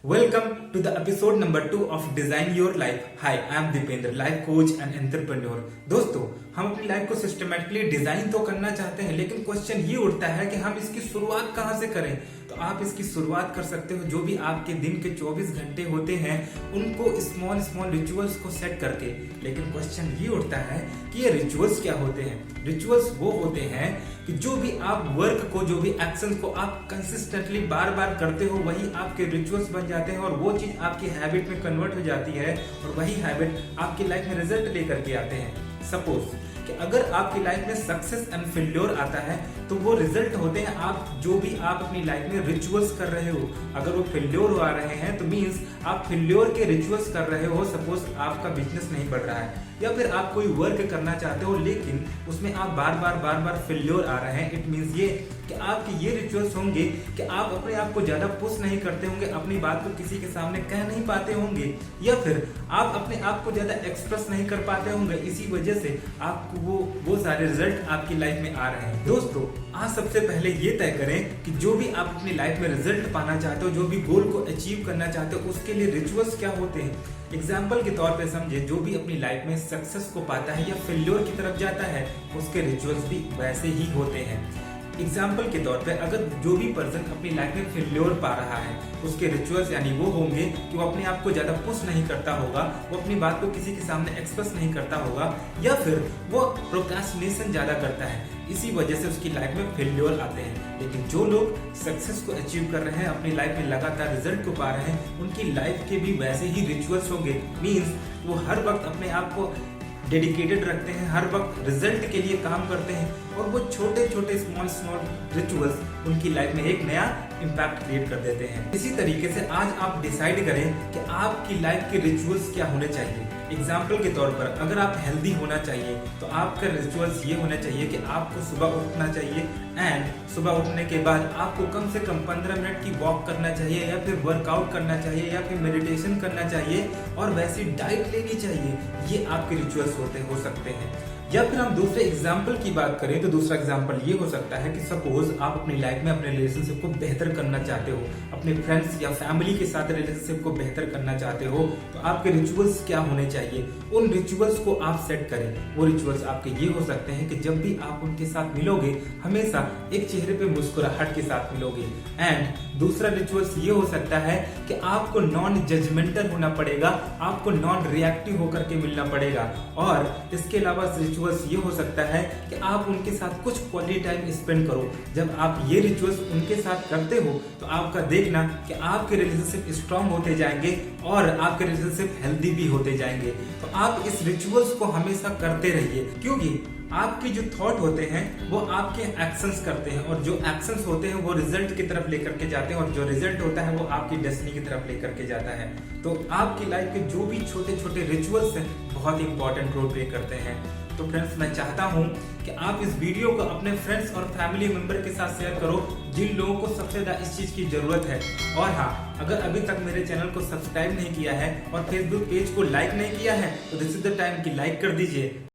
Welcome to the episode number 2 of Design Your Life. Hi, I am Deependra, life coach and entrepreneur. दोस्तों, हम अपनी life को systematically design तो करना चाहते हैं, लेकिन क्वेश्चन ये उठता है कि हम इसकी शुरुआत कहाँ से करें। तो आप इसकी शुरुआत कर सकते हो जो भी आपके दिन के 24 घंटे होते हैं उनको स्मॉल रिचुअल्स को सेट करके। लेकिन क्वेश्चन ये उठता है कि ये रिचुअल्स क्या होते हैं। रिचुअल्स वो होते हैं कि जो भी आप वर्क को, जो भी एक्शन को आप कंसिस्टेंटली बार बार करते हो, वही आपके रिचुअल्स बन जाते हैं और वो चीज आपकी हैबिट में कन्वर्ट हो जाती है और वही हैबिट आपकी लाइफ में रिजल्ट लेकर के आते हैं। सपोज कि अगर आपकी लाइफ में सक्सेस एंड फेल्योर आता है तो वो रिजल्ट होते हैं आप जो भी आप अपनी लाइफ में रिचुअल्स कर रहे हो। अगर वो फेल्योर आ रहे हैं तो मींस आप फेल्योर के रिचुअल्स कर रहे हो। सपोज आपका बिजनेस नहीं बढ़ रहा है या फिर आप कोई वर्क करना चाहते हो लेकिन उसमें आप बार बार फेल्योर आ रहे हैं। इट मींस ये कि आपके ये रिचुअल्स होंगे कि आप अपने आप को ज्यादा पुश नहीं करते होंगे, अपनी बात को किसी के सामने कह नहीं पाते होंगे या फिर आप अपने आप को ज्यादा एक्सप्रेस नहीं कर पाते होंगे। इसी वजह से आपको वो सारे रिजल्ट आपकी लाइफ में आ रहे हैं। दोस्तों, आज सबसे पहले ये तय करें कि जो भी आप अपनी लाइफ में रिजल्ट पाना चाहते हो, जो भी गोल को अचीव करना चाहते हो, उसके लिए रिचुअल्स क्या होते हैं। एग्जाम्पल के तौर पे समझे, जो भी अपनी लाइफ में सक्सेस को पाता है या फेल्योर की तरफ जाता है उसके रिचुअल्स भी वैसे ही होते हैं। एग्जाम्पल के तौर पे अगर जो भी पर्सन अपनी लाइफ में फेल्योर पा रहा है उसके रिचुअल्स यानी वो होंगे कि वो अपने आप को ज्यादा पुश नहीं करता होगा, वो अपनी बात को किसी के सामने एक्सप्रेस नहीं करता होगा या फिर वो प्रोक्रास्टिनेशन ज्यादा करता है। इसी वजह से उसकी लाइफ में फेल्योर आते हैं। लेकिन जो लोग सक्सेस को अचीव कर रहे हैं, अपनी लाइफ में लगातार रिजल्ट को पा रहे हैं, उनकी लाइफ के भी वैसे ही रिचुअल्स होंगे। मींस वो हर वक्त अपने आप को डेडिकेटेड रखते हैं, हर वक्त रिजल्ट के लिए काम करते हैं और वो छोटे छोटे स्मॉल रिचुअल्स उनकी लाइफ में एक नया इम्पैक्ट क्रिएट कर देते हैं। इसी तरीके से आज आप डिसाइड करें कि आपकी लाइफ के रिचुअल्स क्या होने चाहिए। एग्जाम्पल के तौर पर अगर आप हेल्दी होना चाहिए तो आपका रिचुअल्स ये होना चाहिए कि आपको सुबह उठना चाहिए एंड सुबह उठने के बाद आपको कम से कम 15 मिनट की वॉक करना चाहिए या फिर वर्कआउट करना चाहिए या फिर मेडिटेशन करना चाहिए और वैसी डाइट लेनी चाहिए। ये आपके रिचुअल्स हो सकते हैं। या फिर हम दूसरे एग्जाम्पल की बात करें तो दूसरा एग्जाम्पल ये हो सकता है कि सपोज आप अपनी लाइफ में अपने रिलेशनशिप को बेहतर करना चाहते हो, अपने फ्रेंड्स या फैमिली के साथ रिलेशनशिप को बेहतर करना चाहते हो, तो आपके रिचुअल्स क्या होने चाहिए। उन रिचुअल्स को आप सेट करें। वो रिचुअल्स आपके ये हो सकते हैं कि जब भी आप उनके साथ मिलोगे हमेशा एक चेहरे पे मुस्कुराहट के साथ मिलोगे। एंड दूसरा रिचुअल्स ये हो सकता है कि आपको नॉन जजमेंटल होना पड़ेगा, आपको नॉन रिएक्टिव होकर के मिलना पड़ेगा। और इसके अलावा रिचुअल्स ये हो सकता है कि आप उनके साथ कुछ क्वालिटी टाइम स्पेंड करो। जब आप ये रिचुअल्स उनके साथ करते हो तो आपका देखना कि आपके रिलेशनशिप स्ट्रांग होते जाएंगे और आपके रिलेशनशिप हेल्दी भी होते जाएंगे। तो आप इस रिचुअल्स को हमेशा करते रहिए, क्योंकि आपके जो थॉट होते हैं वो आपके एक्शंस करते हैं और जो एक्शंस होते हैं वो रिजल्ट की तरफ लेकर के जाते हैं और जो रिजल्ट होता है वो आपकी डेस्टिनी की तरफ लेकर के जाता है। तो आपकी लाइफ के जो भी छोटे छोटे रिचुअल्स हैं बहुत इंपॉर्टेंट रोल प्ले करते हैं। तो फ्रेंड्स, मैं चाहता हूं कि आप इस वीडियो को अपने फ्रेंड्स और फैमिली मेंबर के साथ शेयर करो जिन लोगों को सबसे ज्यादा इस चीज की जरूरत है। और हाँ, अगर अभी तक मेरे चैनल को सब्सक्राइब नहीं किया है और फेसबुक पेज को लाइक नहीं किया है तो दिस इज द टाइम कि लाइक कर दीजिए।